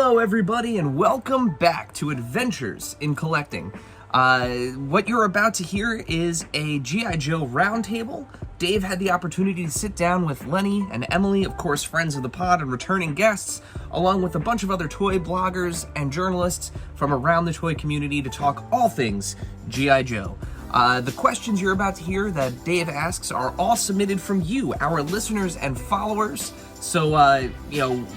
Hello, everybody, and welcome back to Adventures in Collecting. What you're about to hear is a G.I. Joe Roundtable. Dave had the opportunity to sit down with Lenny and Emily, of course, friends of the pod and returning guests, along with a bunch of other toy bloggers and journalists from around the toy community to talk all things G.I. Joe. The questions you're about to hear that Dave asks are all submitted from you, our listeners and followers. So,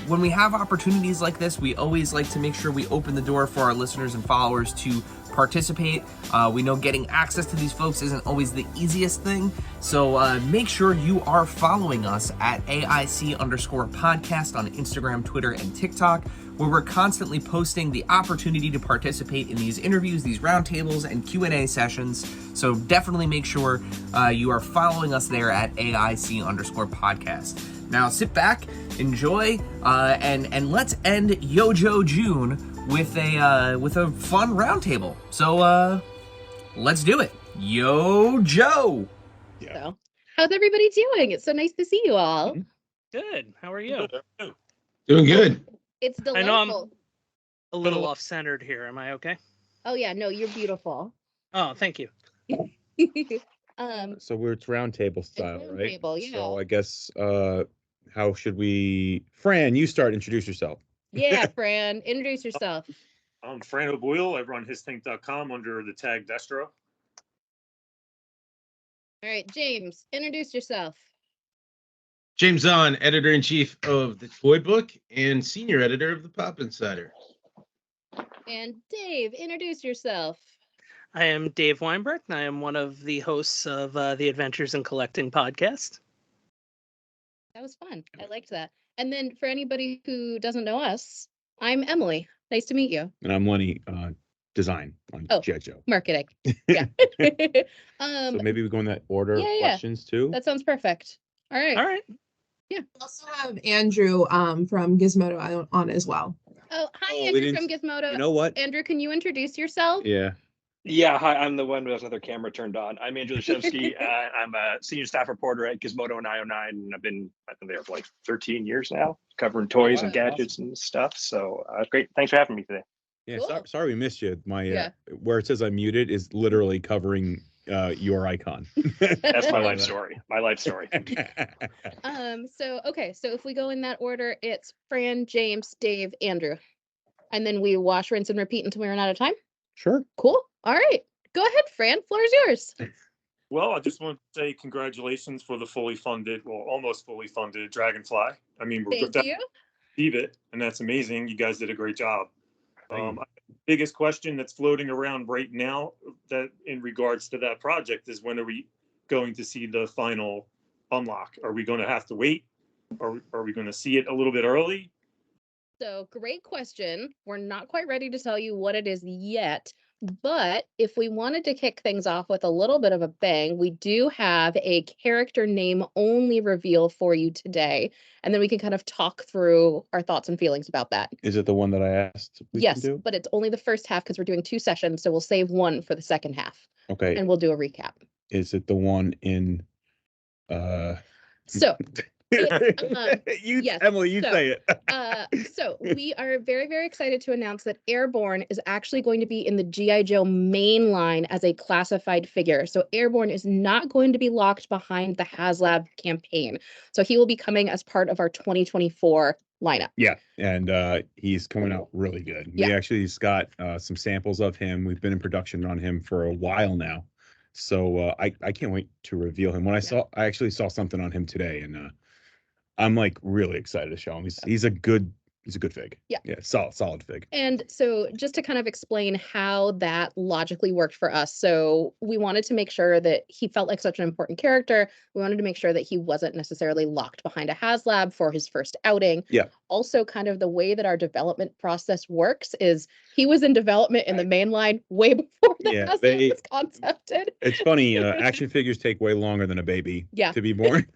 when we have opportunities like this, we always like to make sure we open the door for our listeners and followers to participate. We know getting access to these folks isn't always the easiest thing. So make sure you are following us at AIC_podcast on Instagram, Twitter, and TikTok, where we're constantly posting the opportunity to participate in these interviews, these roundtables, and Q&A sessions. So definitely make sure you are following us there at AIC_podcast. Now sit back, enjoy, and let's end Yojo June with a fun roundtable. So let's do it. Yo Joe. Yeah. So, how's everybody doing? It's so nice to see you all. Good. How are you? Doing good. It's delightful. I know I'm a little off-centered here. Am I okay? Oh yeah, no, you're beautiful. Oh, thank you. So it's roundtable style, right? Yeah. So I guess how should we? Fran, you start. Introduce yourself. Yeah, Fran, introduce yourself. I'm Fran O'Boyle. I run histink.com under the tag Destro. All right, James, introduce yourself. James Zahn, editor-in-chief of the Toy Book and senior editor of the Pop Insider. And Dave, introduce yourself. I am Dave Weinberg, and I am one of the hosts of the Adventures in Collecting podcast. That was fun. I liked that. And then for anybody who doesn't know us, I'm Emily. Nice to meet you. And I'm Lenny, design on G.I. Joe. Marketing. Yeah. So maybe we go in that order of questions too. That sounds perfect. All right. Yeah. We also have Andrew from Gizmodo on as well. Oh, hi, Andrew from Gizmodo. You know what? Andrew, can you introduce yourself? Yeah, hi, I'm the one who has another camera turned on. I'm Andrew Leszewski. I'm a senior staff reporter at Gizmodo and IO9, and I've been there for like 13 years now, covering toys and gadgets and stuff. So great. Thanks for having me today. Yeah, Cool. sorry we missed you. My where it says I'm muted is literally covering your icon. That's my life story. So if we go in that order, it's Fran, James, Dave, Andrew. And then we wash, rinse, and repeat until we run out of time? Sure. Cool. All right. Go ahead, Fran. Floor is yours. Well, I just want to say congratulations for the almost fully funded Dragonfly. I mean, we're Thank you. receive it, and that's amazing. You guys did a great job. Biggest question that's floating around right now that in regards to that project is, when are we going to see the final unlock? Are we going to have to wait? Are we going to see it a little bit early? So great question. We're not quite ready to tell you what it is yet, but if we wanted to kick things off with a little bit of a bang, we do have a character name only reveal for you today. And then we can kind of talk through our thoughts and feelings about that. Is it the one that I asked? Yes, but it's only the first half because we're doing 2 sessions. So we'll save one for the second half. Okay. And we'll do a recap. Is it the one in So Emily, you say it. So we are very, very excited to announce that Airborne is actually going to be in the G.I. Joe main line as a classified figure. So Airborne is not going to be locked behind the HasLab campaign. So he will be coming as part of our 2024 lineup. Yeah, and he's coming out really good. Yeah. We actually got some samples of him. We've been in production on him for a while now. So I can't wait to reveal him. I actually saw something on him today, and I'm like really excited to show him. He's a good fig. Yeah. Yeah. Solid fig. And so just to kind of explain how that logically worked for us. So we wanted to make sure that he felt like such an important character. We wanted to make sure that he wasn't necessarily locked behind a HasLab for his first outing. Yeah. Also, kind of the way that our development process works is he was in development in the main line way before the HasLab was concepted. It's funny. Action figures take way longer than a baby to be born.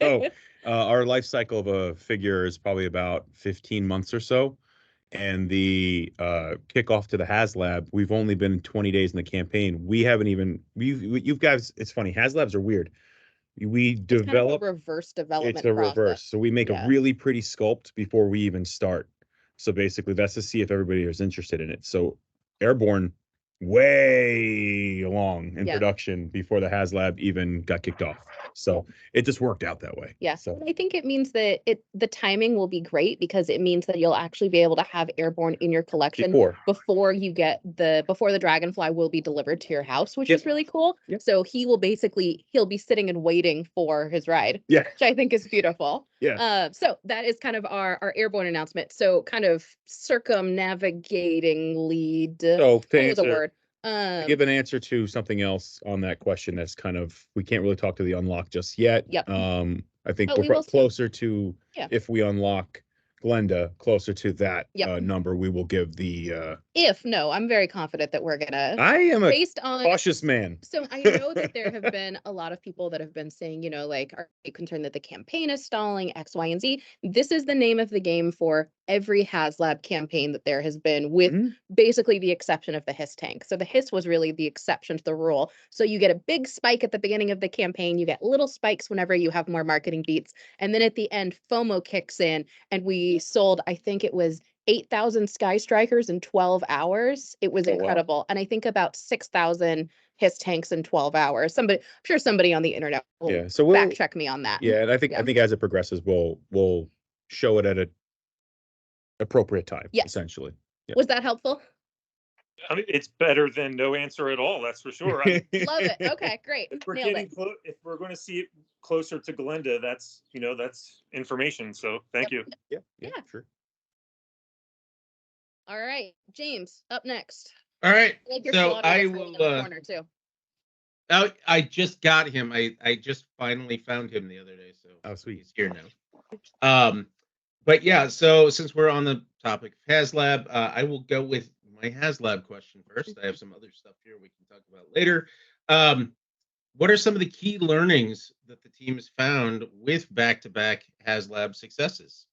So our life cycle of a figure is probably about 15 months or so. And the kickoff to the HasLab, we've only been 20 days in the campaign. We haven't even, you guys, it's funny, HasLabs are weird. We develop kind of a reverse development process. Reverse. So we make a really pretty sculpt before we even start. So basically, that's to see if everybody is interested in it. So Airborne, way along in production before the HasLab even got kicked off. So it just worked out that way. Yeah. So I think it means that the timing will be great because it means that you'll actually be able to have Airborne in your collection before the Dragonfly will be delivered to your house, which is really cool. So he'll be sitting and waiting for his ride. Yeah. Which I think is beautiful. Yeah. So that is kind of our Airborne announcement. So kind of circumnavigating lead. So to what was the word? give an answer to something else on that question that's kind of, we can't really talk to the unlock just yet. Yep. I think But we're closer to, Yeah. if we unlock Glenda, closer to that Yep. number, we will give the I'm very confident that we're gonna I am a based on cautious man. So I know that there have been a lot of people that have been saying, like, are you concerned that the campaign is stalling X, Y, and Z? This is the name of the game for every HasLab campaign that there has been, with basically the exception of the Hiss tank. So the Hiss was really the exception to the rule. So you get a big spike at the beginning of the campaign, you get little spikes whenever you have more marketing beats, and then at the end, FOMO kicks in, and we sold, I think it was 8,000 Sky Strikers in 12 hours. It was incredible. Wow. And I think about 6,000 Hiss tanks in 12 hours. I'm sure somebody on the internet will fact check me on that. Yeah, and I think as it progresses, we'll show it at an appropriate time, essentially. Yeah. Was that helpful? I mean, it's better than no answer at all, that's for sure. Love it. Okay, great. If we're going to see it closer to Glenda, that's information. So thank you. Yeah, sure. All right, James, up next. All right. So I will. I just got him. I just finally found him the other day. So sweet, he's here now. But yeah. So since we're on the topic of HasLab, I will go with my HasLab question first. I have some other stuff here we can talk about later. What are some of the key learnings that the team has found with back-to-back HasLab successes?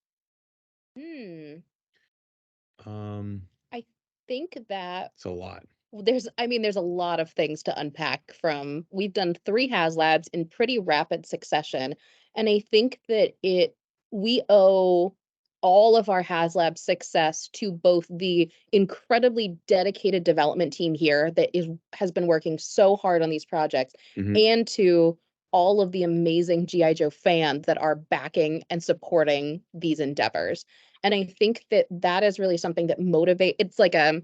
I think that it's a lot. There's a lot of things to unpack from. We've done 3 HasLabs in pretty rapid succession, and I think that we owe all of our HasLab success to both the incredibly dedicated development team here that has been working so hard on these projects, and to all of the amazing G.I. Joe fans that are backing and supporting these endeavors. And I think that is really something that motivates. It's like a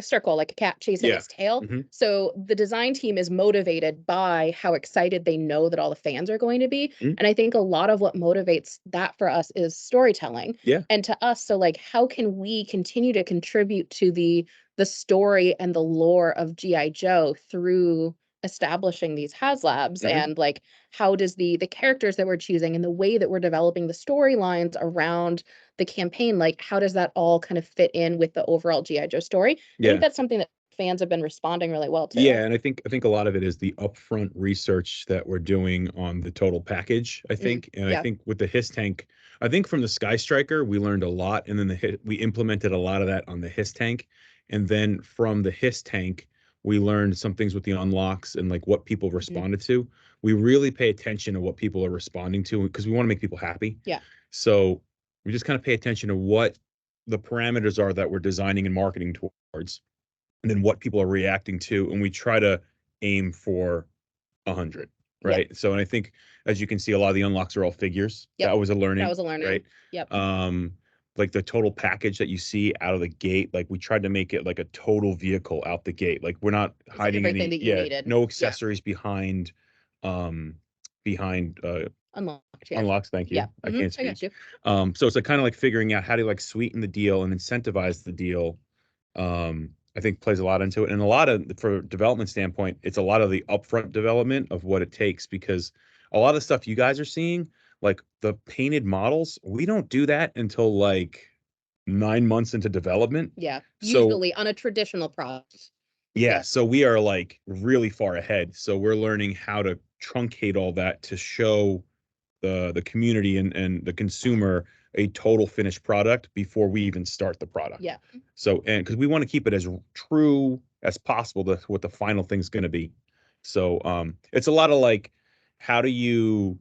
circle, like a cat chasing its tail. So the design team is motivated by how excited they know that all the fans are going to be. And I think a lot of what motivates that for us is storytelling. And to us, so like, how can we continue to contribute to the story and the lore of G.I. Joe through establishing these HasLabs, and like, how does the characters that we're choosing and the way that we're developing the storylines around the campaign, like, how does that all kind of fit in with the overall G.I. Joe story? I think that's something that fans have been responding really well to. Yeah, and I think a lot of it is the upfront research that we're doing on the total package, I think. And I think with the Hiss tank, I think from the Sky Striker, we learned a lot, and then we implemented a lot of that on the Hiss tank. And then from the Hiss tank, we learned some things with the unlocks and like what people responded to. We really pay attention to what people are responding to because we want to make people happy. Yeah. So we just kind of pay attention to what the parameters are that we're designing and marketing towards, and then what people are reacting to. And we try to aim for 100, right? So, and I think, as you can see, a lot of the unlocks are all figures. That was a learning. Right? Yep. Like the total package that you see out of the gate, like we tried to make it like a total vehicle out the gate. Like we're not hiding any, no accessories behind unlocks. Thank you. I can't speak. I got you. So it's like kind of like figuring out how to like sweeten the deal and incentivize the deal. I think plays a lot into it, and a lot of, for development standpoint, it's a lot of the upfront development of what it takes, because a lot of stuff you guys are seeing, like the painted models, we don't do that until like 9 months into development. Yeah, usually on a traditional product. Yeah, so we are like really far ahead. So we're learning how to truncate all that to show the community and the consumer a total finished product before we even start the product. Yeah. So, and because we want to keep it as true as possible to what the final thing's going to be. So it's a lot of like, how do you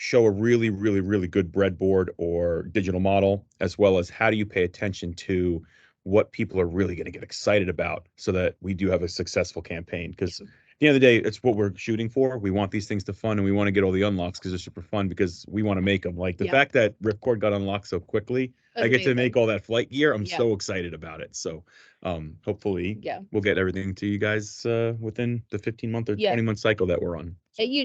show a really, really, really good breadboard or digital model, as well as how do you pay attention to what people are really going to get excited about so that we do have a successful campaign. Because at the end of the day, it's what we're shooting for. We want these things to fun, and we want to get all the unlocks because they're super fun, because we want to make them. Like the fact that Ripcord got unlocked so quickly, I get to make all that flight gear. I'm so excited about it. So hopefully we'll get everything to you guys within the 15-month or 20-month cycle that we're on.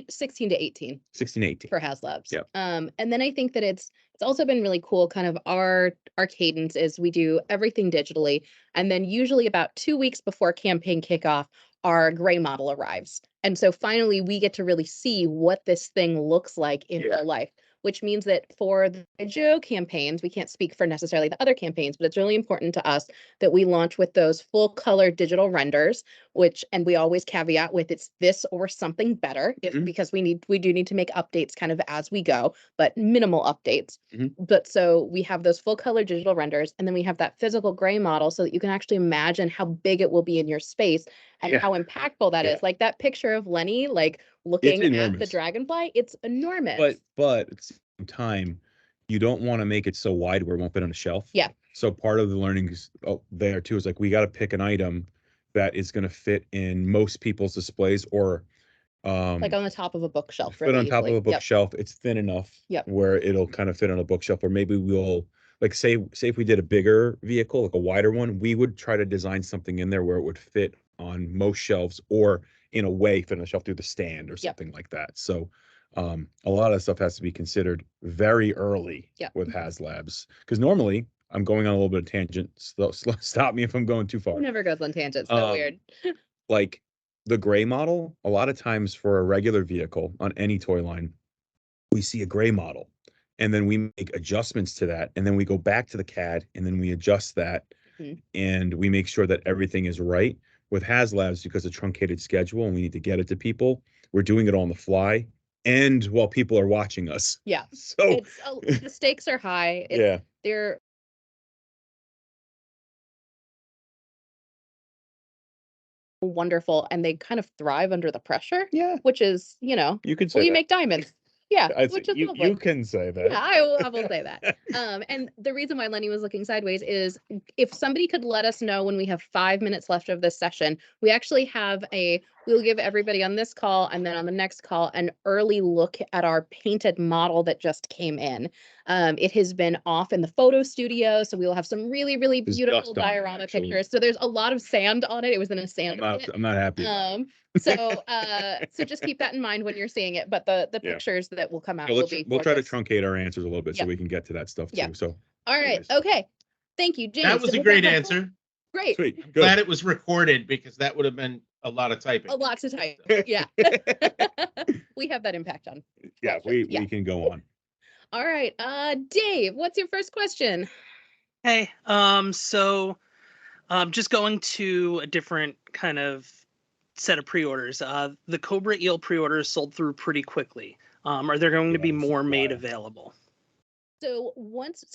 16 to 18. 16 to 18 for HasLabs. Yeah. And then I think that it's also been really cool. Kind of our cadence is we do everything digitally, and then usually about 2 weeks before campaign kickoff, our gray model arrives, and so finally we get to really see what this thing looks like in real life. Which means that for the Joe campaigns, we can't speak for necessarily the other campaigns, but it's really important to us that we launch with those full color digital renders, and we always caveat with it's this or something better, because we do need to make updates kind of as we go, but minimal updates. But so we have those full color digital renders, and then we have that physical gray model so that you can actually imagine how big it will be in your space and how impactful that is. Like that picture of Lenny, like looking at the dragonfly, it's enormous. But at the same time, you don't want to make it so wide where it won't fit on a shelf. Yeah. So part of the learning is there too is like we got to pick an item that is going to fit in most people's displays, or like on the top of a bookshelf. Fit on top of a bookshelf. It's thin enough where it'll kind of fit on a bookshelf, or maybe we'll like say if we did a bigger vehicle, like a wider one, we would try to design something in there where it would fit on most shelves, or in a way fit on the shelf through the stand or something like that. So a lot of stuff has to be considered very early with HasLabs, because normally I'm going on a little bit of tangent. Stop me if I'm going too far. Who never goes on tangents? So weird. Like the gray model, a lot of times for a regular vehicle on any toy line, we see a gray model, and then we make adjustments to that, and then we go back to the CAD, and then we adjust that, and we make sure that everything is right. With HasLabs, because of truncated schedule and we need to get it to people, we're doing it on the fly and while people are watching us. Yeah. So the stakes are high. They're wonderful, and they kind of thrive under the pressure. Yeah. Which is, you could say you make diamonds. Yeah, which is lovely. You can say that. Yeah, I will say that. And the reason why Lenny was looking sideways is if somebody could let us know when we have 5 minutes left of this session, we actually have we'll give everybody on this call and then on the next call an early look at our painted model that just came in. It has been off in the photo studio, so we will have some really, really beautiful diorama pictures. So there's a lot of sand on it. It was in a sand pit. I'm not happy. So just keep that in mind when you're seeing it. But the pictures that will come out will be. We'll try to truncate our answers a little bit so we can get to that stuff too. So. All right. Okay. Thank you, James. That was a great answer. Great. Sweet. I'm glad it was recorded, because that would have been a lot of typing. A lot to type. Yeah. We have that impact on. Yeah, we can go on. All right. Dave, what's your first question? Hey, so just going to a different kind of set of pre-orders. The Cobra Eel pre-orders sold through pretty quickly. Are there going to be more made available? So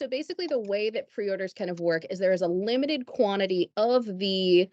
basically the way that pre-orders kind of work is there is a limited quantity of the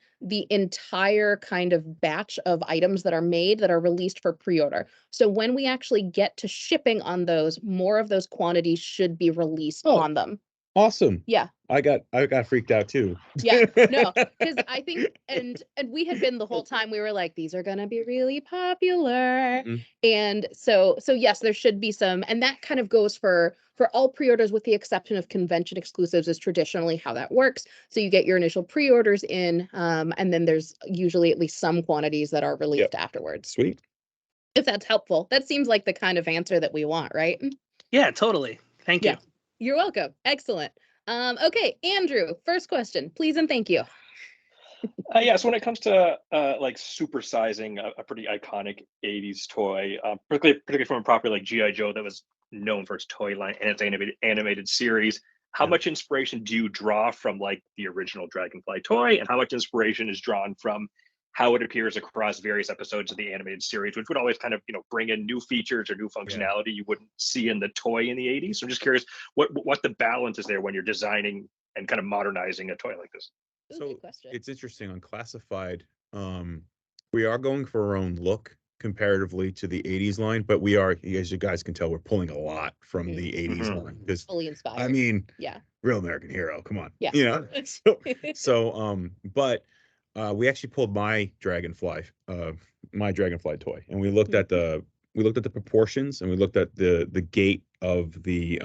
entire kind of batch of items that are made that are released for pre-order. So when we actually get to shipping on those, more of those quantities should be released on them. Awesome. Yeah. I got freaked out too. Yeah, no, because I think, and we had been the whole time, we were like, these are going to be really popular. And so yes, there should be some, and that kind of goes for all pre-orders with the exception of convention exclusives is traditionally how that works. So you get your initial pre-orders in, and then there's usually at least some quantities that are released afterwards. Sweet. If that's helpful. That seems like the kind of answer that we want, right? Yeah, totally. Thank you. You're welcome. Excellent. Okay, Andrew, first question, please and thank you. So when it comes to like supersizing a pretty iconic 80s toy, particularly from a property like G.I. Joe that was known for its toy line and its animated series, how much inspiration do you draw from like the original Dragonfly toy, and how much inspiration is drawn from how it appears across various episodes of the animated series, which would always kind of, bring in new features or new functionality you wouldn't see in the toy in the 80s. So I'm just curious what the balance is there when you're designing and kind of modernizing a toy like this. So it's interesting on classified. We are going for our own look comparatively to the 80s line, but we are, as you guys can tell, we're pulling a lot from the 80s line because Fully inspired. I mean, yeah, real American hero, come on. Yeah. You know, but we actually pulled my dragonfly toy, and we looked at the proportions, and we looked at the gait of the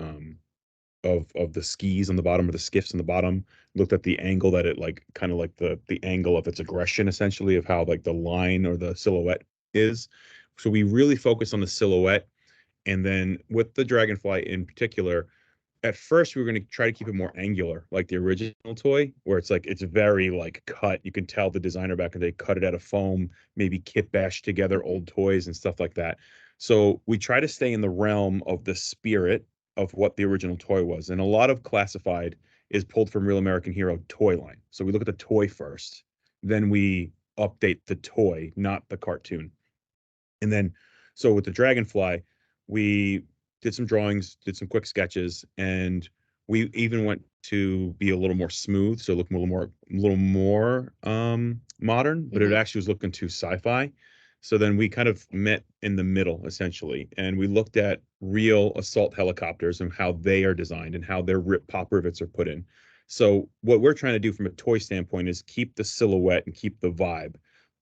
skis on the bottom, or the skiffs on the bottom, looked at the angle that it, like, kind of like the angle of its aggression, essentially, of how, like, the line or the silhouette is. So we really focus on the silhouette. And then with the dragonfly in particular, at first we were going to try to keep it more angular, like the original toy, where it's like, it's very, like, cut. You can tell the designer back in the day cut it out of foam, maybe kit bashed together old toys and stuff like that. So we try to stay in the realm of the spirit of what the original toy was. And a lot of classified is pulled from Real American Hero toy line. So we look at the toy first, then we update the toy, not the cartoon. And then, so with the dragonfly, we did some drawings, did some quick sketches, and we even went to be a little more smooth, so look a little more modern, but it actually was looking too sci-fi. So then we kind of met in the middle, essentially, and we looked at real assault helicopters and how they are designed and how their pop rivets are put in. So what we're trying to do from a toy standpoint is keep the silhouette and keep the vibe,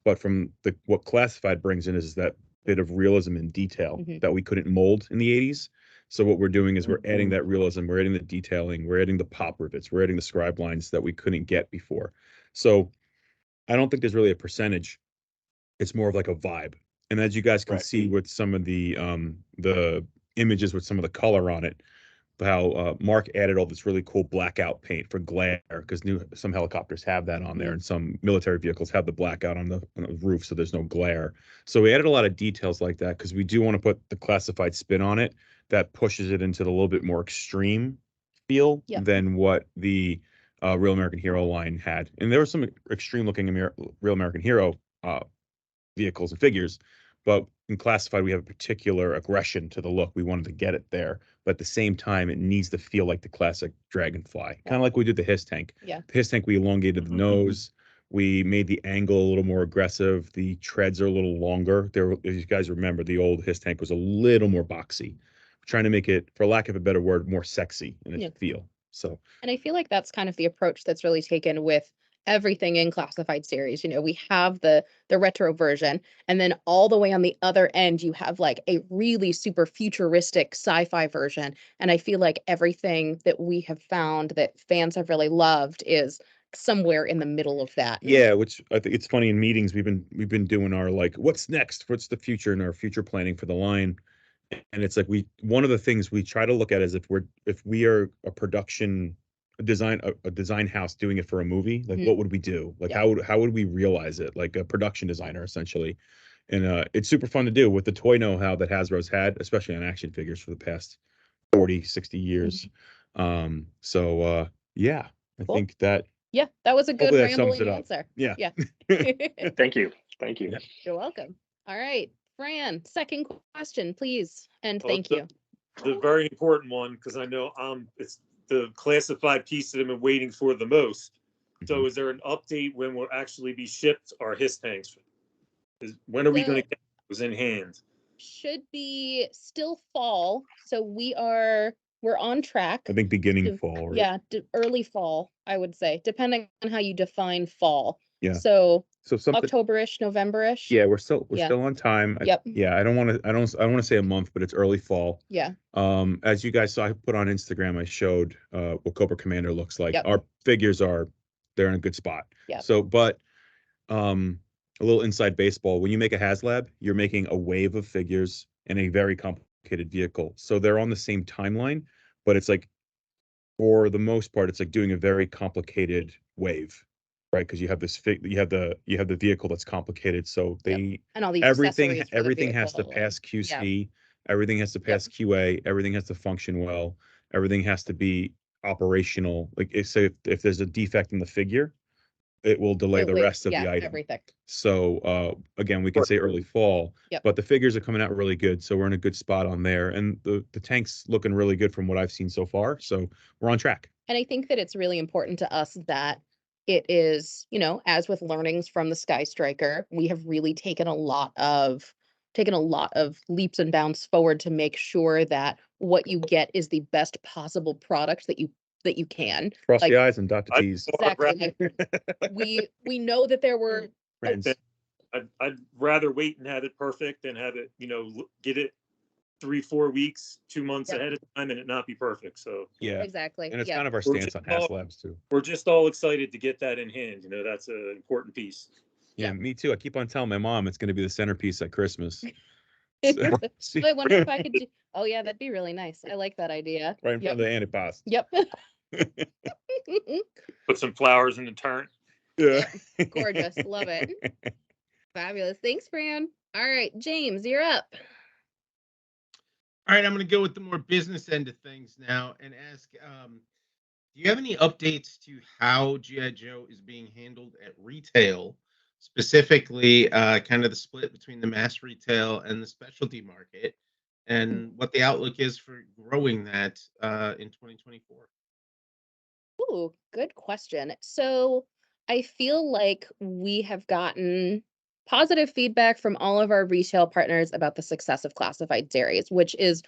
but from what classified brings in is that bit of realism and detail that we couldn't mold in the 80s. So what we're doing is we're adding that realism, we're adding the detailing, we're adding the pop rivets, we're adding the scribe lines that we couldn't get before. So I don't think there's really a percentage. It's more of like a vibe. And as you guys can see with some of the images with some of the color on it, how Mark added all this really cool blackout paint for glare, because some helicopters have that on there, and some military vehicles have the blackout on the roof, so there's no glare. So we added a lot of details like that because we do want to put the classified spin on it that pushes it into the little bit more extreme feel than what the Real American Hero line had. And there were some extreme looking Real American Hero vehicles and figures, but in classified we have a particular aggression to the look. We wanted to get it there, but at the same time it needs to feel like the classic dragonfly, kind of like we did the Hiss tank. The Hiss tank, we elongated the nose, we made the angle a little more aggressive, the treads are a little longer. There, if you guys remember, the old Hiss tank was a little more boxy. We're trying to make it, for lack of a better word, more sexy in its feel. So, and I feel like that's kind of the approach that's really taken with everything in classified series. We have the retro version, and then all the way on the other end you have like a really super futuristic sci-fi version. And I feel like everything that we have found that fans have really loved is somewhere in the middle of that. Yeah, which I think it's funny, in meetings we've been doing our, like, what's next, what's the future, and our future planning for the line. And it's like, one of the things we try to look at is if we are a production a design house doing it for a movie, like what would we do? Like how would we realize it? Like a production designer, essentially. And it's super fun to do with the toy know-how that Hasbro's had, especially on action figures for the past 40, 60 years. Yeah, I think that that was a good rambling answer. Yeah. Thank you. You're welcome. All right, Fran, second question, please, and thank you. The very important one, because I know it's the classified piece that I've been waiting for the most. So is there an update when will actually be shipped our Hiss tanks? When are we going to get those in hand? Should be still fall. So we're on track. I think beginning fall. Yeah, early fall, I would say, depending on how you define fall. Yeah. So something October-ish, November-ish. Yeah, we're still on time. Yeah, I don't want to say a month, but it's early fall. Yeah. As you guys saw, I put on Instagram, I showed what Cobra Commander looks like. Our figures they're in a good spot. Yeah. So, but a little inside baseball, when you make a HasLab, you're making a wave of figures in a very complicated vehicle. So they're on the same timeline, but it's like, for the most part, it's like doing a very complicated wave, right? Because you have you have the vehicle that's complicated. So and all the everything has to pass QC, everything has to pass QA, everything has to function well, everything has to be operational. Like if there's a defect in the figure, it will delay the rest of the item. Everything. So again, we can say early fall, but the figures are coming out really good. So we're in a good spot on there. And the tank's looking really good from what I've seen so far. So we're on track. And I think that it's really important to us that it is, as with learnings from the Sky Striker, we have really taken a lot of taken a lot of leaps and bounds forward to make sure that what you get is the best possible product that you can. Cross Like, the I's and dot the T's. exactly. Like, we know that there were Friends. I'd rather wait and have it perfect than have it, get it 3-4 weeks, 2 months ahead of time and it not be perfect. So yeah, exactly. and it's Yeah. kind of our stance on HasLabs too. We're just all excited to get that in hand. That's an important piece. Yeah, me too. I keep on telling my mom it's going to be the centerpiece at Christmas. I wonder if I could do. Oh yeah, that'd be really nice. I like that idea. Right in front of the antipasto. Yep. Put some flowers in the turn. Yeah. Gorgeous. Love it. Fabulous. Thanks, Fran. All right, James, you're up. All right, I'm going to go with the more business end of things now and ask, do you have any updates to how G.I. Joe is being handled at retail, specifically kind of the split between the mass retail and the specialty market, and what the outlook is for growing that in 2024? Ooh, good question. So I feel like we have gotten positive feedback from all of our retail partners about the success of classified dairies, which is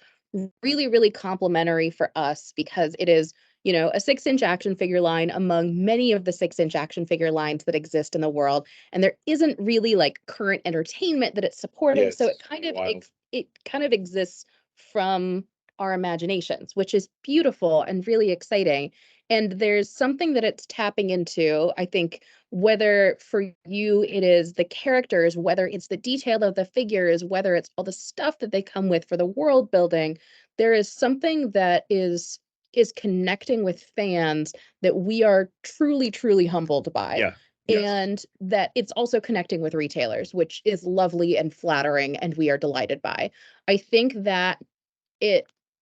really, really complimentary for us because it is, a 6-inch action figure line among many of the 6-inch action figure lines that exist in the world. And there isn't really like current entertainment that it's supporting. So it kind of exists from our imaginations, which is beautiful and really exciting. And there's something that it's tapping into, I think, whether for you it is the characters, whether it's the detail of the figures, whether it's all the stuff that they come with for the world building, there is something that is connecting with fans that we are truly, truly humbled by. Yeah. Yes. And that it's also connecting with retailers, which is lovely and flattering, and we are delighted by. I think that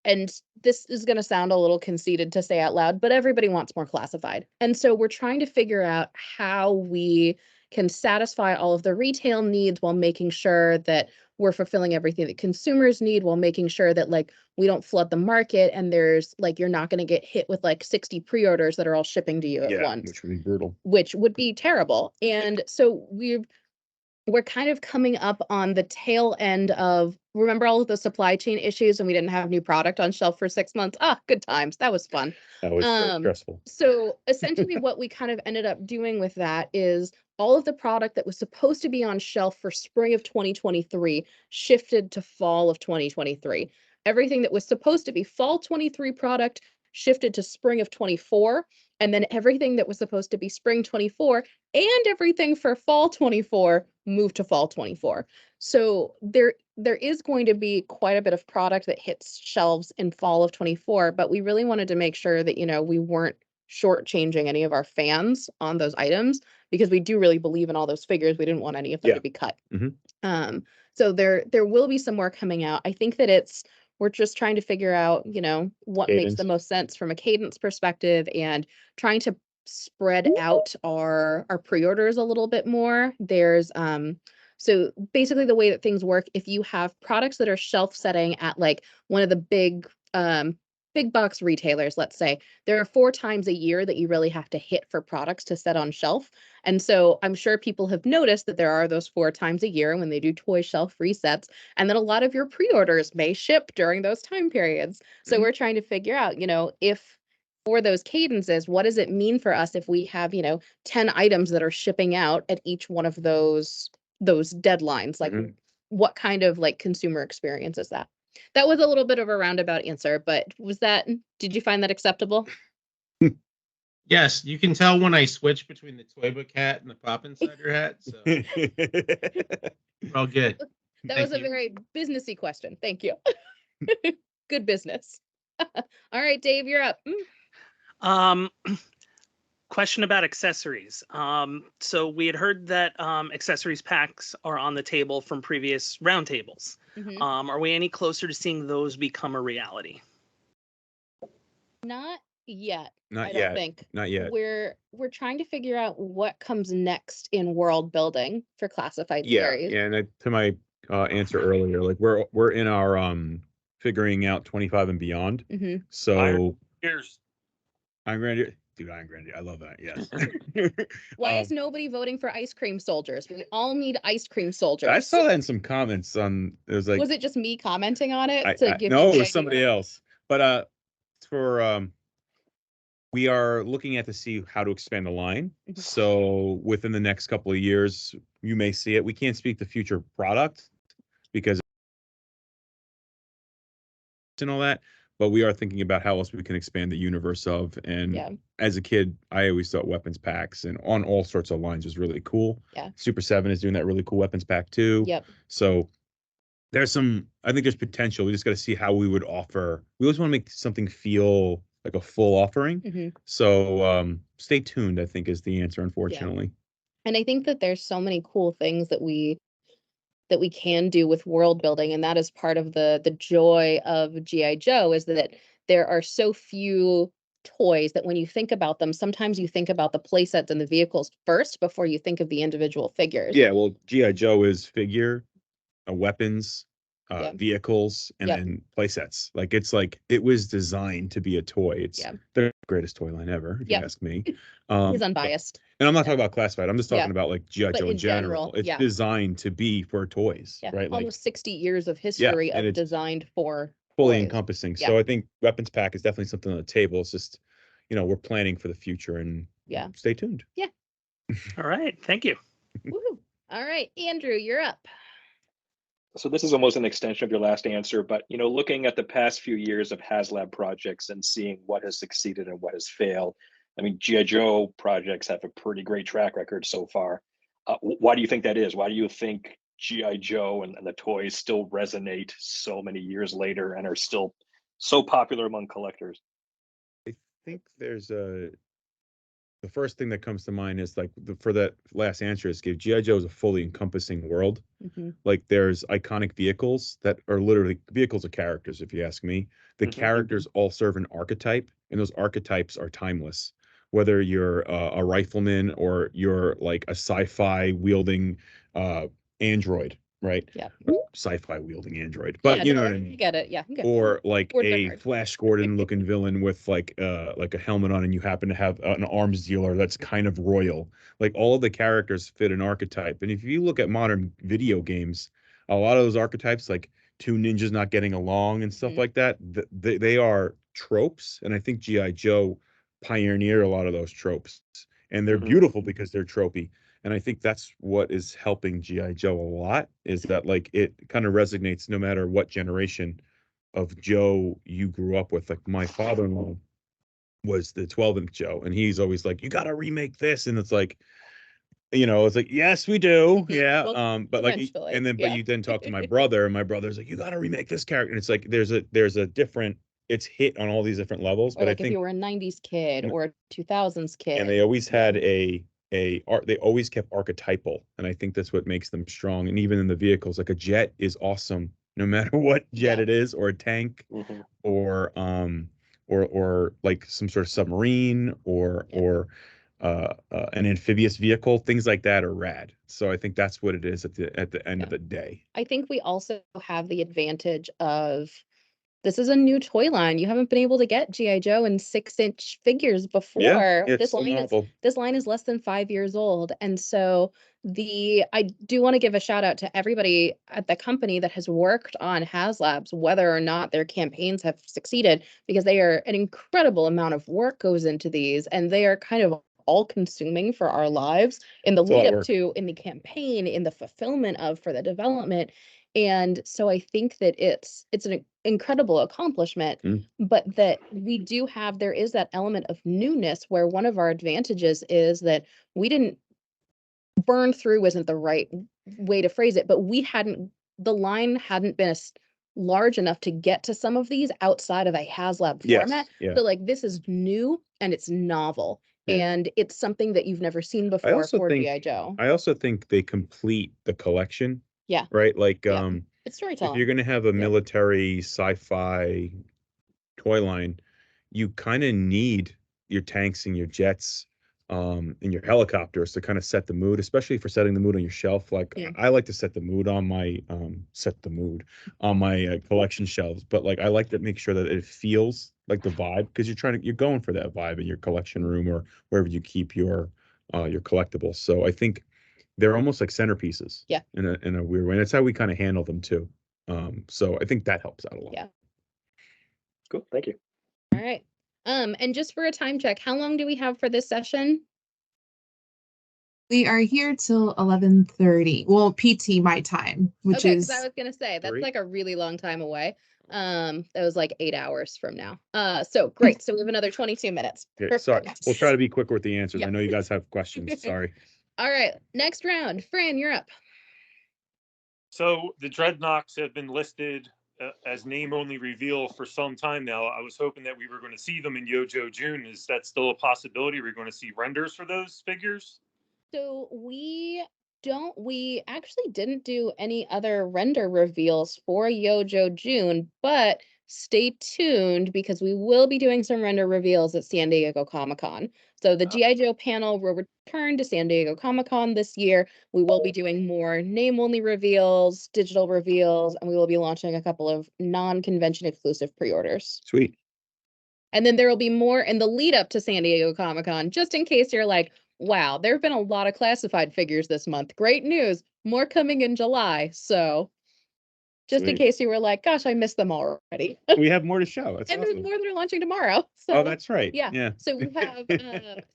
and this is going to sound a little conceited to say out loud, but everybody wants more classified. And so we're trying to figure out how we can satisfy all of the retail needs while making sure that we're fulfilling everything that consumers need, while making sure that like we don't flood the market and there's like you're not going to get hit with like 60 pre-orders that are all shipping to you at once. Which would be brutal. Which would be terrible. And so we're kind of coming up on the tail end of, remember all of the supply chain issues and we didn't have new product on shelf for 6 months? Good times. That was fun. That was so stressful. So essentially what we kind of ended up doing with that is all of the product that was supposed to be on shelf for spring of 2023 shifted to fall of 2023. Everything that was supposed to be fall 23 product shifted to spring of 24. And then everything that was supposed to be spring 24 and everything for fall 24 moved to fall 24. So there is going to be quite a bit of product that hits shelves in fall of 24, but we really wanted to make sure that, we weren't shortchanging any of our fans on those items because we do really believe in all those figures. We didn't want any of them to be cut. Mm-hmm. So there will be some more coming out. I think that we're just trying to figure out, what makes the most sense from a cadence perspective and trying to spread out our pre-orders a little bit more. There's so basically the way that things work, if you have products that are shelf setting at like one of the big box retailers, let's say, there are 4 times a year that you really have to hit for products to set on shelf. And so I'm sure people have noticed that there are those 4 times a year when they do toy shelf resets, and then a lot of your pre-orders may ship during those time periods. So we're trying to figure out, if for those cadences, what does it mean for us if we have, 10 items that are shipping out at each one of those deadlines? Like what kind of like consumer experience is that? That was a little bit of a roundabout answer, but did you find that acceptable? Yes, you can tell when I switch between the Toy Book hat and the Pop Insider hat. So we're all good. That was a very businessy question. Thank you. Good business. All right, Dave, you're up. Question about accessories. So we had heard that accessories packs are on the table from previous roundtables. Mm-hmm. Are we any closer to seeing those become a reality? Not yet. Not I yet. don't think. Not yet. We're trying to figure out what comes next in world building for classified series. Yeah, and to my answer earlier, like we're in our figuring out 25 and beyond. Mm-hmm. So Cheers. I'm ready. Dude, Iron Grandy. I love that. Yes. Why is nobody voting for ice cream soldiers? We all need ice cream soldiers. I saw that in some comments on. It was like. Was it just me commenting on it to give no, you it the was somebody idea? else. But for we are looking at to see how to expand the line. So within the next couple of years, you may see it. We can't speak the future product because and all that, but we are thinking about how else we can expand the universe of. And as a kid, I always thought weapons packs and on all sorts of lines was really cool. Yeah. Super 7 is doing that really cool weapons pack too. Yep. So there's I think there's potential. We just got to see how we would offer. We always want to make something feel like a full offering. So stay tuned, I think, is the answer, unfortunately. Yeah. And I think that there's so many cool things that we can do with world building, and that is part of the joy of GI Joe, is that there are so few toys that when you think about them, sometimes you think about the play sets and the vehicles first before you think of the individual figures. Yeah, well, GI Joe is figure, weapons, vehicles, and then play sets. Like it was designed to be a toy. It's the greatest toy line ever, if you ask me. He's unbiased. And I'm not talking about classified. I'm just talking about like GI Joe in general. It's designed to be for toys, right? Almost like 60 years of history of designed for fully toys. Encompassing. So I think weapons pack is definitely something on the table. It's just, we're planning for the future and stay tuned. Yeah. All right. Thank you. Woo-hoo. All right, Andrew, you're up. So this is almost an extension of your last answer, but looking at the past few years of HasLab projects and seeing what has succeeded and what has failed, I mean, GI Joe projects have a pretty great track record so far. Why do you think that is? Why do you think GI Joe and the toys still resonate so many years later and are still so popular among collectors? I think there's the first thing that comes to mind is like for that last answer is GI Joe is a fully encompassing world. Like there's iconic vehicles that are literally vehicles of characters. If you ask me, the characters all serve an archetype, and those archetypes are timeless. Whether you're a rifleman or you're like a sci-fi wielding android, right? Yeah. Sci-fi wielding android, but you know what I mean. Get it? Yeah. Or like a Flash Gordon looking villain with like a helmet on, and you happen to have an arms dealer that's kind of royal. Like all of the characters fit an archetype, and if you look at modern video games, a lot of those archetypes, like two ninjas not getting along and stuff like that, they are tropes, and I think GI Joe pioneered a lot of those tropes, and they're beautiful because they're tropey. And I think that's what is helping GI Joe a lot, is that like it kind of resonates no matter what generation of Joe you grew up with. Like my father-in-law was the 12-inch Joe, and he's always like, you got to remake this. And it's like, it's like, yes, we do. Yeah. Well, but like, and then, but you then talk to my brother, and my brother's like, you got to remake this character. And it's like, there's a different, it's hit on all these different levels. Or but like I think if you were a 90s kid or a 2000s kid. And they always had they always kept archetypal, and I think that's what makes them strong. And even in the vehicles, like a jet is awesome no matter what jet it is, or a tank, or like some sort of submarine, or an amphibious vehicle. Things like that are rad. So I think that's what it is at the end of the day. I think we also have the advantage of, this is a new toy line. You haven't been able to get GI Joe in 6-inch figures before. Yeah, this line is less than 5 years old, and so I do want to give a shout out to everybody at the company that has worked on HasLabs, whether or not their campaigns have succeeded, because they are an incredible amount of work goes into these, and they are kind of all consuming for our lives in the lead up to, in the campaign, in the fulfillment of, for the development. And so I think that it's an incredible accomplishment, but that there is that element of newness, where one of our advantages is that we didn't burn through, isn't the right way to phrase it, but the line hadn't been large enough to get to some of these outside of a HasLab format. So like, this is new and it's novel. And it's something that you've never seen before for GI Joe. I also think they complete the collection. Yeah. Right. Like, it's storytelling. If you're going to have a military sci-fi toy line, you kind of need your tanks and your jets, and your helicopters to kind of set the mood, especially for setting the mood on your shelf. Like I like to set the mood on my collection shelves, but like I like to make sure that it feels like the vibe, because you're going for that vibe in your collection room or wherever you keep your collectibles. So I think they're almost like centerpieces. Yeah. In a weird way. And that's how we kind of handle them too. So I think that helps out a lot. Yeah. Cool. Thank you. All right. And just for a time check, how long do we have for this session? We are here till 11:30. Well, PT my time, which Okay, is because I was gonna say that's 3? like a really long time away. That was like 8 hours from now. So great. So we have another 22 minutes. Okay, sorry. Perfect. We'll try to be quicker with the answers. Yeah. I know you guys have questions. Sorry. All right, next round. Fran, you're up. So the Dreadnoks have been listed as name-only reveal for some time now. I was hoping that we were going to see them in Yojo June. Is that still a possibility? We're going to see renders for those figures? So we actually didn't do any other render reveals for Yojo June, but stay tuned because we will be doing some render reveals at San Diego Comic-Con. So the G.I. Joe panel will return to San Diego Comic-Con this year. We will be doing more name-only reveals, digital reveals, and we will be launching a couple of non-convention exclusive pre-orders. Sweet. And then there will be more in the lead up to San Diego Comic-Con, just in case you're like, wow, there have been a lot of classified figures this month. Great news. More coming in July. So just in Sweet. case you were like, gosh, I missed them already. We have more to show. That's And awesome. there's more that are launching tomorrow. So Oh, that's right. yeah. Yeah. So we have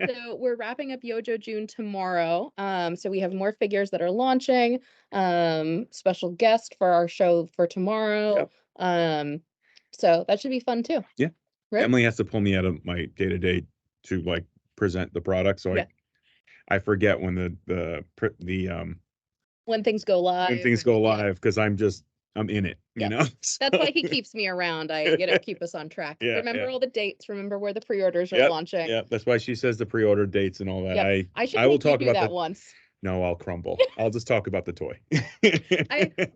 so we're wrapping up Yojo June tomorrow. So we have more figures that are launching. Special guest for our show for tomorrow. Yep. So that should be fun too. Yeah. Right? Emily has to pull me out of my day-to-day to like present the product. So Yeah. I forget when When things go live. when things go Yeah. live, because I'm in it, Yeah. you know. That's why he keeps me around. Keep us on track. Yeah, Remember yeah. all the dates. Remember where the pre-orders are Yep, launching. yeah, that's why she says the pre-order dates and all that. Yep. I should I will make you talk do about that the once. No, I'll crumble. I'll just talk about the toy.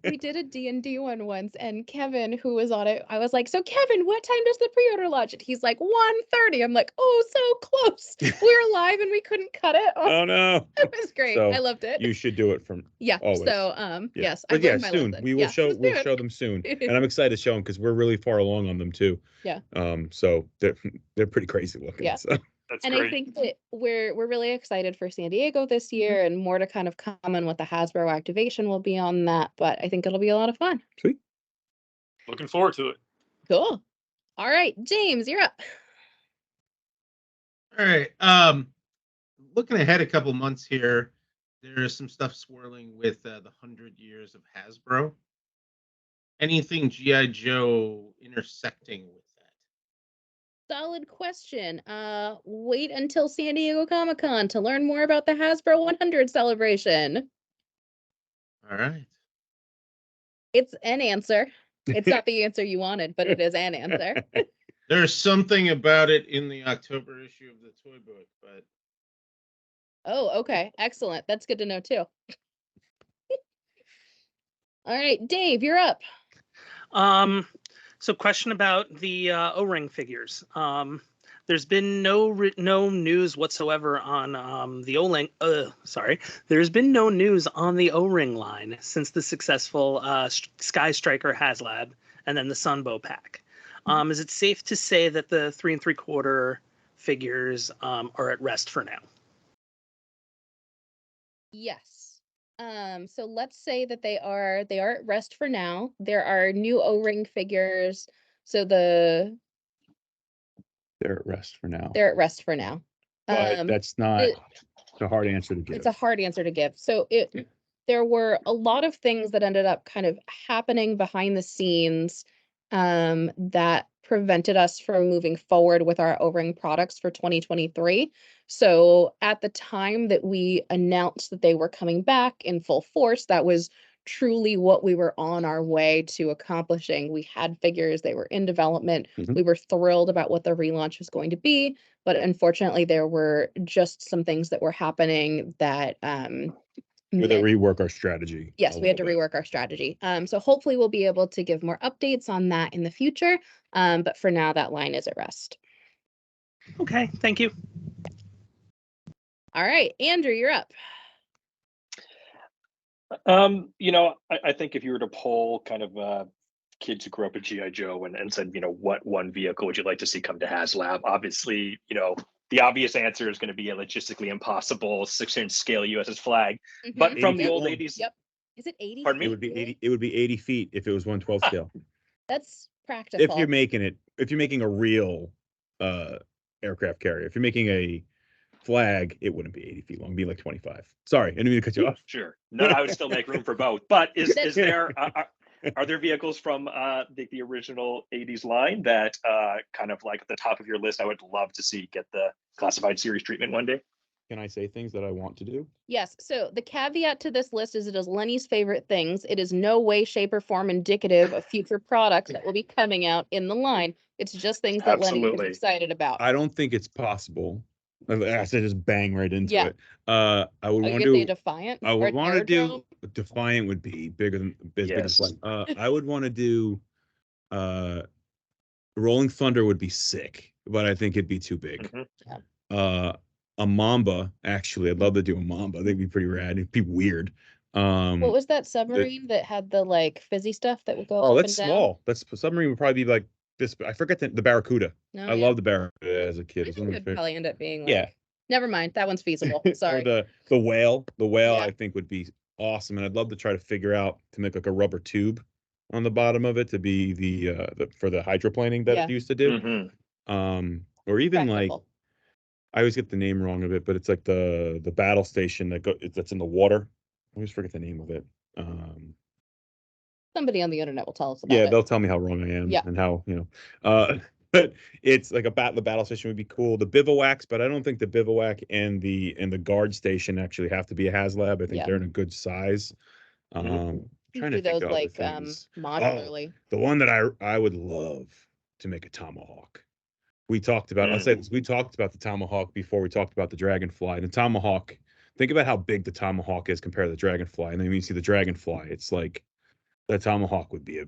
We did a D&D one once, and Kevin, who was on it, I was like, so Kevin, what time does the pre-order launch? And he's like, 1:30. I'm like, oh, so close. We were live and we couldn't cut it. Oh no. It was great. So I loved it. you should do it from Yeah. always. So Yeah. yes, But I've yeah, learned my soon lesson. we will Yeah, show let's do we'll it. show them soon. And I'm excited to show them because we're really far along on them too. Yeah. So they're pretty crazy looking. Yeah. So. That's And great. I think that we're really excited for San Diego this year, and more to kind of come and what the Hasbro activation will be on that. But I think it'll be a lot of fun. Sweet. Looking forward to it. Cool. All right, James, you're up. All right. Looking ahead a couple months here, there's some stuff swirling with the 100 years of Hasbro. Anything G.I. Joe intersecting with that? Solid question. Wait until San Diego Comic-Con to learn more about the Hasbro 100 celebration. All right. It's an answer. It's not the answer you wanted, but it is an answer. There's something about it in the October issue of the toy book, but Oh, okay. Excellent. That's good to know too. All right, Dave, you're up. So question about the O-ring figures. There's been no news whatsoever on the O-ring. There's been no news on the O-ring line since the successful Sky Striker HasLab and then the Sunbow pack. Is it safe to say that the 3 3/4 figures are at rest for now? Yes. So let's say that they are at rest for now. There are new O-ring figures. So They're at rest for now. they're at rest for now. But that's not it- a hard answer to give. It's a hard answer to give. So there were a lot of things that ended up kind of happening behind the scenes that prevented us from moving forward with our O-ring products for 2023. So at the time that we announced that they were coming back in full force, that was truly what we were on our way to accomplishing. We had figures, they were in development. Mhm. We were thrilled about what the relaunch was going to be, but unfortunately there were just some things that were happening that We had to meant- rework our strategy. Yes, a we had to little bit. rework our strategy. So hopefully we'll be able to give more updates on that in the future. But for now, that line is at rest. Okay, thank you. All right, Andrew, you're up. I think if you were to poll kind of kids who grew up with GI Joe and said, what one vehicle would you like to see come to HasLab? Obviously, the obvious answer is going to be a logistically impossible 6-inch scale USS flag. But from the old 80s. Yep. Is it 80? Pardon me? It would be 80 feet if it was 1/12 scale. That's practical. If you're making a real aircraft carrier, if you're making a flag, it wouldn't be 80 feet long. It'd be like 25. Sorry, I didn't mean to cut you off. Sure. No, I would still make room for both. But is there are there vehicles from the original 80s line that kind of like at the top of your list I would love to see get the classified series treatment one day? Can I say things that I want to do? Yes. So the caveat to this list is it is Lenny's favorite things. It is no way, shape, or form indicative of future products that will be coming out in the line. It's just things that Lenny is excited about. I don't think it's possible. I said just bang right into it. I would want to do Defiant. I would want to do Defiant would be bigger than I would want to do Rolling Thunder would be sick, but I think it'd be too big. A Mamba, actually, I'd love to do a Mamba. They'd be pretty rad. It'd be weird. What was that submarine that had the like fizzy stuff that would go up that's and small. That's submarine would probably be like this. I forget the Barracuda. I love the Barracuda as a kid. It would probably end up being Never mind. That one's feasible. Sorry. Or the whale. The whale I think would be awesome. And I'd love to try to figure out to make like a rubber tube on the bottom of it to be the for the hydroplaning that it used to do. Or even like I always get the name wrong of it, but it's like the battle station that's in the water. I always forget the name of it. Somebody on the internet will tell us about it. They'll tell me how wrong I am and how, but it's like the battle station would be cool. The bivouacs, but I don't think the bivouac and the guard station actually have to be a HasLab. I think they're in a good size. Trying to think of like modularly. The one that I would love to make a Tomahawk. We talked about, I'll say this, we talked about the Tomahawk before we talked about the Dragonfly. The Tomahawk, think about how big the Tomahawk is compared to the Dragonfly. And then when you see the Dragonfly, it's like, the Tomahawk would be a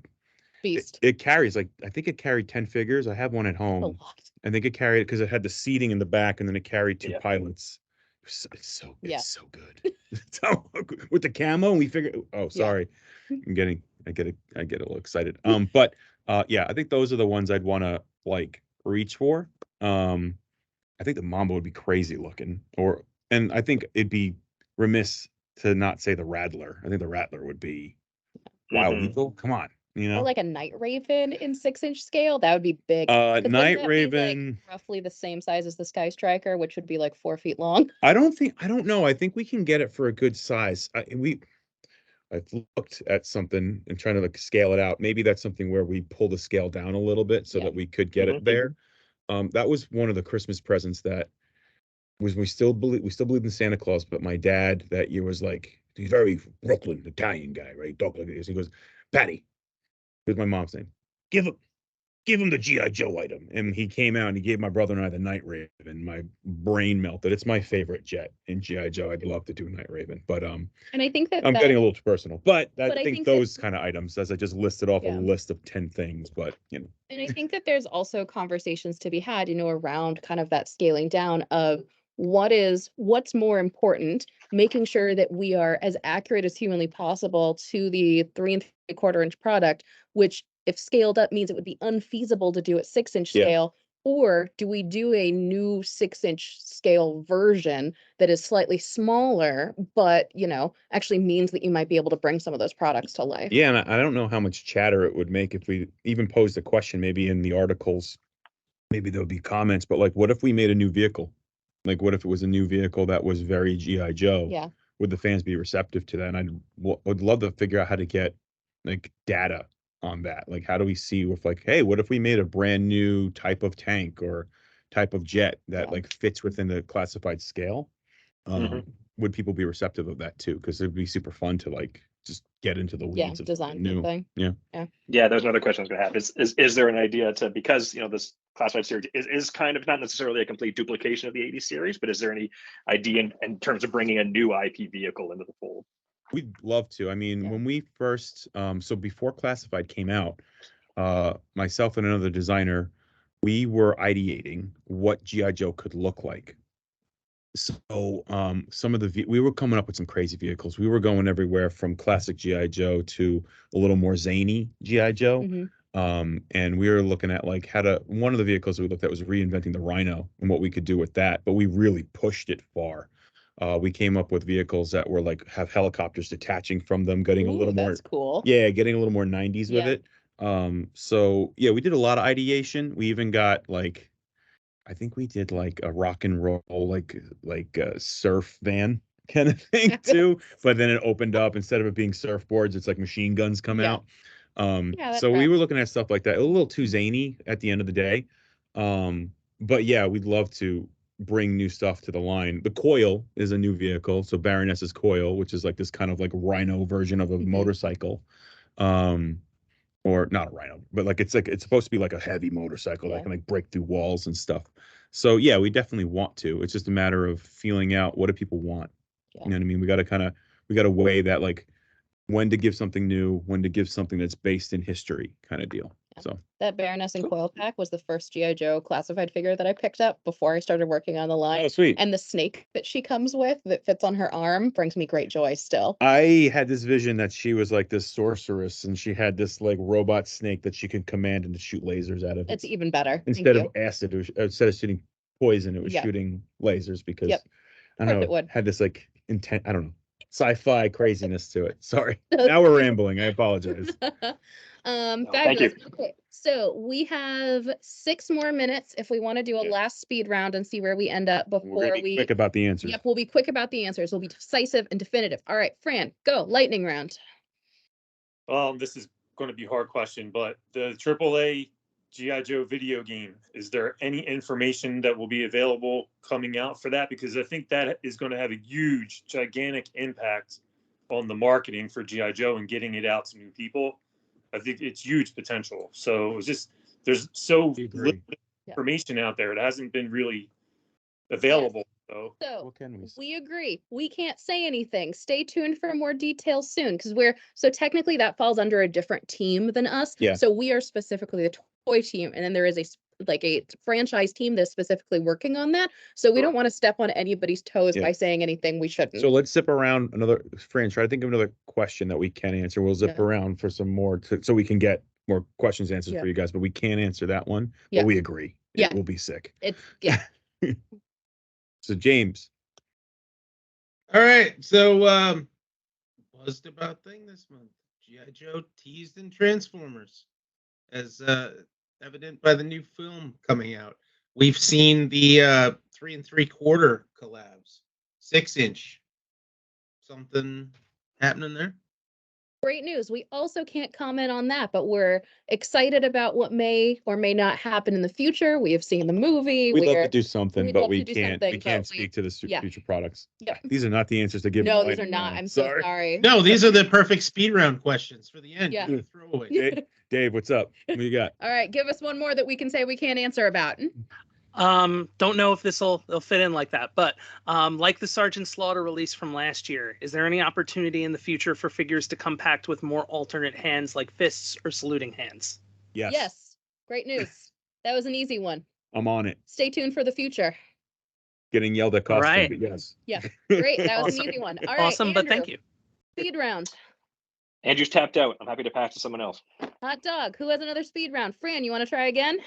beast. It carries, like, I think it carried 10 figures. I have one at home. I think it carried, because it had the seating in the back, and then it carried 2 pilots. It's so good. Tomahawk with the camo, and we figured, sorry. I get a little excited. But I think those are the ones I'd want to, like, reach for. I think the Mamba would be crazy looking, and I think it'd be remiss to not say the Rattler. I think the Rattler would be wild lethal. Come on, or like a Night Raven in 6-inch scale. That would be big. Night Raven, like roughly the same size as the Sky Striker, which would be like 4 feet long. I don't know. I think we can get it for a good size. I've looked at something and trying to like scale it out. Maybe that's something where we pull the scale down a little bit so that we could get it there. That was one of the Christmas presents that was we still believe in Santa Claus, but my dad that year was like, he's very Brooklyn Italian guy, right? Talk like this. He goes, Patty, here's my mom's name. Give him the G.I. Joe item. And he came out and he gave my brother and I the Night Raven. My brain melted. It's my favorite jet in G.I. Joe. I'd love to do a Night Raven. But and I think that I'm getting a little too personal. But I think those kind of items, as I just listed off a list of 10 things, but And I think that there's also conversations to be had, around kind of that scaling down of what's more important, making sure that we are as accurate as humanly possible to the 3 3/4-inch product, which if scaled up means it would be unfeasible to do at 6-inch scale, or do we do a new 6-inch scale version that is slightly smaller, but actually means that you might be able to bring some of those products to life. Yeah, and I don't know how much chatter it would make if we even posed a question, maybe in the articles, maybe there'll be comments, but like, what if we made a new vehicle? Like, what if it was a new vehicle that was very G.I. Joe? Yeah. Would the fans be receptive to that? And would love to figure out how to get like data on that. Like, how do we see if like, hey, what if we made a brand new type of tank or type of jet that like fits within the classified scale? Would people be receptive of that too? Because it'd be super fun to like just get into the weeds of design new thing. Yeah, there's another question I was going to have. Is there an idea to, because this classified series is kind of not necessarily a complete duplication of the 80s series, but is there any idea in terms of bringing a new IP vehicle into the fold? We'd love to. I mean, when we first, so before Classified came out, myself and another designer, we were ideating what G.I. Joe could look like. So some of we were coming up with some crazy vehicles. We were going everywhere from classic GI Joe to a little more zany GI Joe. And we were looking at like one of the vehicles we looked at was reinventing the Rhino and what we could do with that, but we really pushed it far. We came up with vehicles that were like have helicopters detaching from them, getting a little more, that's cool. yeah, getting a little more 90s with it. So yeah, we did a lot of ideation. We even got like, I think we did like a rock and roll, like a surf van kind of thing too. But then it opened up, instead of it being surfboards, it's like machine guns come out. So we were looking at stuff like that. A little too zany at the end of the day. But yeah, we'd love to bring new stuff to the line. The Coil is a new vehicle. So Baroness's Coil, which is like this kind of like Rhino version of a motorcycle. Or not a Rhino, but like it's supposed to be like a heavy motorcycle that can like break through walls and stuff. So yeah, we definitely want to. It's just a matter of feeling out what do people want. You know what I mean? We got to weigh that, like when to give something new, when to give something that's based in history kind of deal. So that Baroness and Coil pack was the first GI Joe classified figure that I picked up before I started working on the line. Oh, sweet. And the snake that she comes with that fits on her arm brings me great joy still. I had this vision that she was like this sorceress and she had this like robot snake that she could command and to shoot lasers out of. It's even better. Instead of acid, instead of shooting poison, it was shooting lasers because I don't know, it had this like intent, I don't know, sci-fi craziness to it. Sorry. Now we're rambling. I apologize. Thank you. Okay, so we have 6 more minutes if we want to do a last speed round and see where we end up before we quick about the answers. Yep, we'll be quick about the answers. We'll be decisive and definitive. All right, Fran, go. Lightning round. This is going to be a hard question, but the AAA GI Joe video game, is there any information that will be available coming out for that? Because I think that is going to have a huge, gigantic impact on the marketing for GI Joe and getting it out to new people. I think it's huge potential. So it's just, there's so little information out there. It hasn't been really available. So what can we say? We agree. We can't say anything. Stay tuned for more details soon, because technically that falls under a different team than us. Yeah. So we are specifically the toy team, and then there is a franchise team that's specifically working on that. So we don't want to step on anybody's toes by saying anything we shouldn't. So let's zip around Fran, try to think of another question that we can answer. We'll zip around for some more so we can get more questions answered for you guys, but we can't answer that one. But we agree. It will be sick. So James. All right. So buzzed about thing this month. G.I. Joe teased in Transformers, as evident by the new film coming out. We've seen the 3 3/4 collabs, 6-inch. Something happening there? Great news. We also can't comment on that, but we're excited about what may or may not happen in the future. We have seen the movie. We'd love to do something, but we can't speak to the future products. These are not the answers to give. No, these are not. I'm so sorry. No, these are the perfect speed round questions for the end. Yeah. Throwaway. Dave, what's up? What do you got? All right, give us one more that we can say we can't answer about. Don't know if it'll fit in like that, but like the Sergeant Slaughter release from last year, is there any opportunity in the future for figures to come packed with more alternate hands like fists or saluting hands? Yes. Great news. That was an easy one. I'm on it. Stay tuned for the future. Getting yelled at costume, right. but yes. Yeah, great. That was an easy one. All right, awesome, Andrew, but thank you. Speed round. Andrew's tapped out. I'm happy to pass to someone else. Hot dog. Who has another speed round? Fran, you want to try again?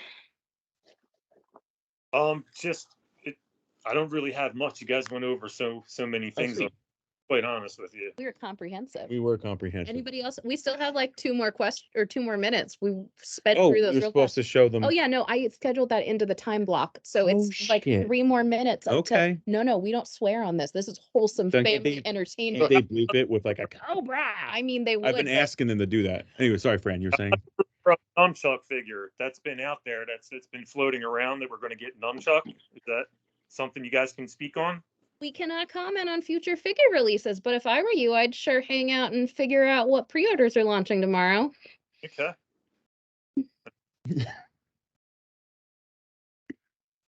I don't really have much. You guys went over so many things. I'm quite honest with you. We were comprehensive. We were comprehensive. Anybody else? We still have like 2 more questions or 2 more minutes. We sped through those. You're supposed to show them. Oh yeah, no, I scheduled that into the time block, so it's like 3 more minutes. Okay. No, we don't swear on this. This is wholesome family entertainment. They bleep it with like a cobra. I mean, they would. I've been asking them to do that. Anyway, sorry, Fran, you were saying. Nunchuck figure that's been out there. It's been floating around that we're going to get nunchuck. Is that something you guys can speak on? We cannot comment on future figure releases, but if I were you, I'd sure hang out and figure out what pre-orders are launching tomorrow. Okay. You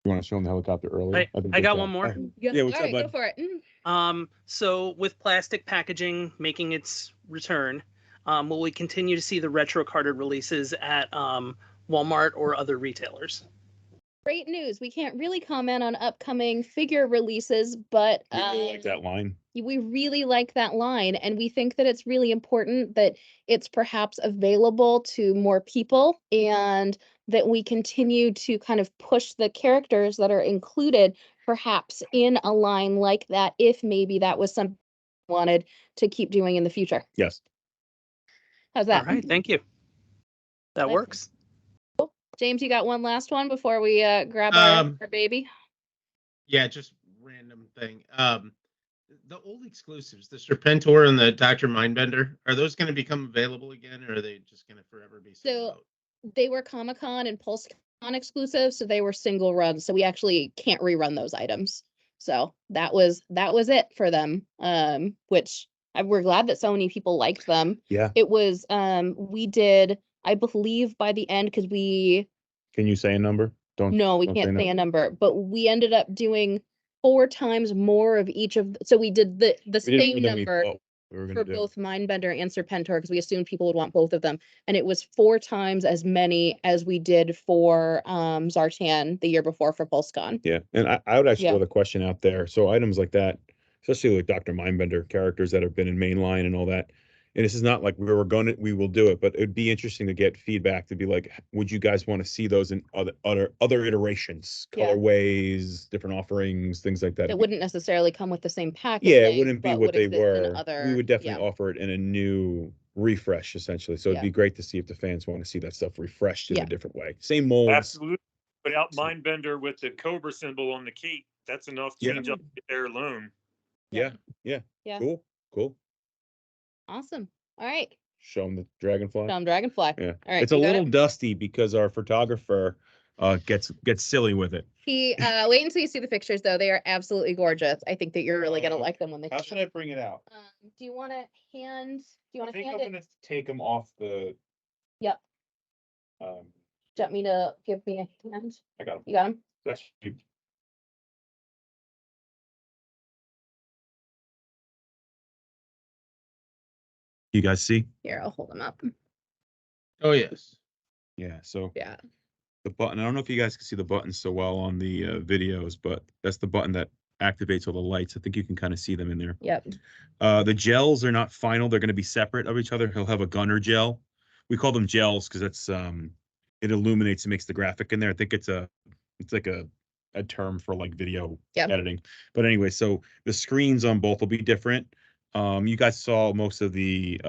want to show them the helicopter earlier? I got one more. Yeah, what's All up, right, bud? go for it. So with plastic packaging making its return, will we continue to see the retro carded releases at Walmart or other retailers? Great news. We can't really comment on upcoming figure releases, but We really like that line. we really like that line, and we think that it's really important that it's perhaps available to more people, and that we continue to kind of push the characters that are included perhaps in a line like that, if maybe that was something we wanted to keep doing in the future. Yes. How's that? All right, thank you. That Nice. works. James, you got one last one before we grab our baby? Yeah, just random thing. The old exclusives, the Serpentor and the Dr. Mindbender, are those going to become available again, or are they just going to forever be sold out? They were Comic-Con and PulseCon exclusive, so they were single runs, so we actually can't rerun those items. So that was it for them. Which we're glad that so many people liked them. Yeah. It was we did, I believe, by the end, because we Can you say a number? No, we can't say a number, but we ended up doing 4 times more of each of so we did the same number for both Mindbender and Serpentor, because we assumed people would want both of them, and it was 4 times as many as we did for Zartan the year before for PulseCon. Yeah, and I would actually throw the question out there. So items like that, especially like Dr. Mindbender characters that have been in mainline and all that. And this is not like we will do it, but it'd be interesting to get feedback to be like, would you guys want to see those in other iterations, colorways, different offerings, things like that? It wouldn't necessarily come with the same package. Yeah, it wouldn't be what they were. Other, we would definitely offer it in a new refresh, essentially. So it'd be great to see if the fans want to see that stuff refreshed in a different way. Same molds. Absolutely. Put out Mindbender with the Cobra symbol on the cape. That's enough change up there alone. Yeah. Cool. Awesome. All right. Show them the dragonfly. Yeah. All right. It's a little dusty because our photographer gets silly with it. He wait until you see the pictures, though. They are absolutely gorgeous. I think that you're really gonna like them when they How should I bring it out? Do you want to hand? Do you want to I think hand I'm gonna take them off the. Yep. Do you want me to give me a hand? I got them. You got them? That's. You guys see? Here, I'll hold them up. Oh, yes. Yeah, so yeah. The button, I don't know if you guys can see the button so well on the videos, but that's the button that activates all the lights. I think you can kind of see them in there. Yep. The gels are not final. They're going to be separate of each other. He'll have a gunner gel. We call them gels because it's it illuminates and makes the graphic in there. I think it's like a term for like video editing. But anyway, so the screens on both will be different. You guys saw most of the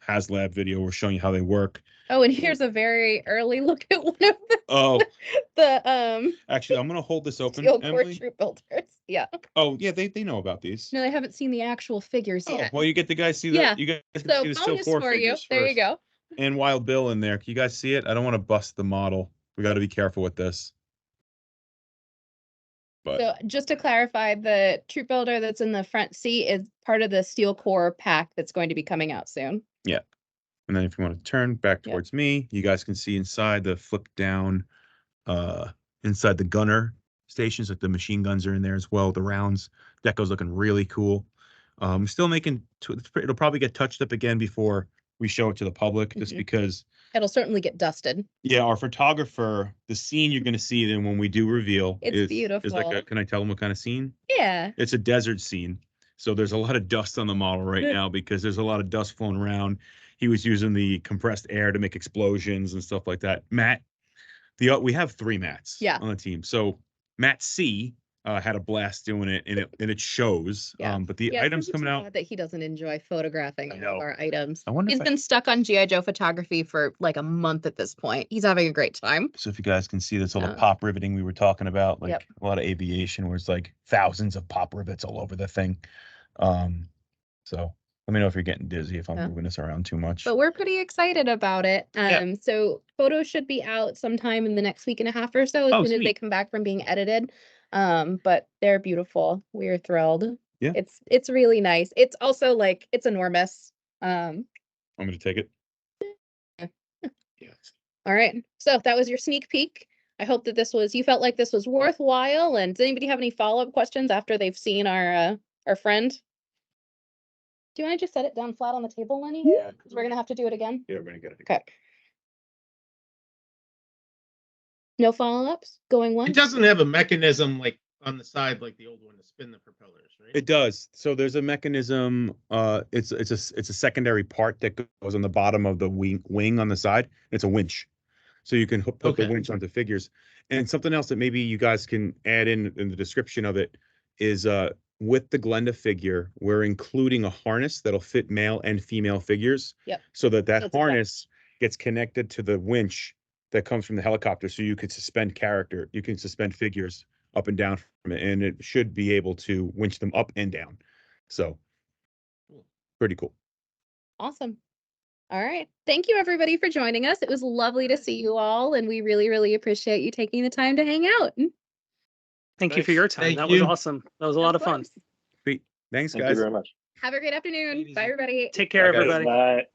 HasLab video. We're showing you how they work. Oh, and here's a very early look at one of the Actually, I'm gonna hold this open. Steel Core Troop Builders. Yeah. Oh yeah, they know about these. No, they haven't seen the actual figures yet. Well, you get the guys see that. You guys can see the Steel Core figures There you go. And Wild Bill in there. Can you guys see it? I don't want to bust the model. We got to be careful with this. But so just to clarify, the troop builder that's in the front seat is part of the Steel Core pack that's going to be coming out soon. Yeah. And then if you want to turn back towards me, you guys can see inside the flip down, inside the gunner stations, like the machine guns are in there as well. The rounds, deco's looking really cool. Still making, it'll probably get touched up again before we show it to the public, just because. It'll certainly get dusted. Yeah, our photographer, the scene you're going to see then when we do reveal. It's beautiful. Is like can I tell them what kind of scene? Yeah. It's a desert scene. So there's a lot of dust on the model right now because there's a lot of dust flowing around. He was using the compressed air to make explosions and stuff like that. Matt, we have 3 Matts on the team. So Matt C had a blast doing it, and it shows. But the items coming out that he doesn't enjoy photographing all of our items. I wonder he's been stuck on G.I. Joe photography for like a month at this point. He's having a great time. So if you guys can see, that's all the pop riveting we were talking about, like a lot of aviation, where it's like thousands of pop rivets all over the thing. So let me know if you're getting dizzy if I'm moving this around too much. But we're pretty excited about it. So photos should be out sometime in the next week and a half or so, as soon as they come back from being edited. But they're beautiful. We're thrilled. Yeah. It's really nice. It's also like, it's enormous. I'm going to take it. Yes. All right. So that was your sneak peek. I hope that you felt like this was worthwhile. And does anybody have any follow-up questions after they've seen our friend? Do you want to just set it down flat on the table, Lenny? Yeah. Because we're going to have to do it again. Yeah, we're going to get it. Okay. No follow-ups? Going once? It doesn't have a mechanism like on the side like the old one to spin the propellers, right? It does. So there's a mechanism. It's a secondary part that goes on the bottom of the wing on the side. It's a winch, so you can put the winch onto figures. And something else that maybe you guys can add in the description of it is with the Glenda figure, we're including a harness that'll fit male and female figures. Yep. So that harness gets connected to the winch that comes from the helicopter, so you could suspend figures up and down from it, and it should be able to winch them up and down. So pretty cool. Awesome. All right. Thank you everybody for joining us. It was lovely to see you all, and we really, really appreciate you taking the time to hang out. Thank you for your time. Thank That you. was awesome. That was a lot of fun. Sweet. Thanks, Thank guys. you very much. Have a great afternoon. Bye, everybody. Take care, Bye, guys. everybody. Bye.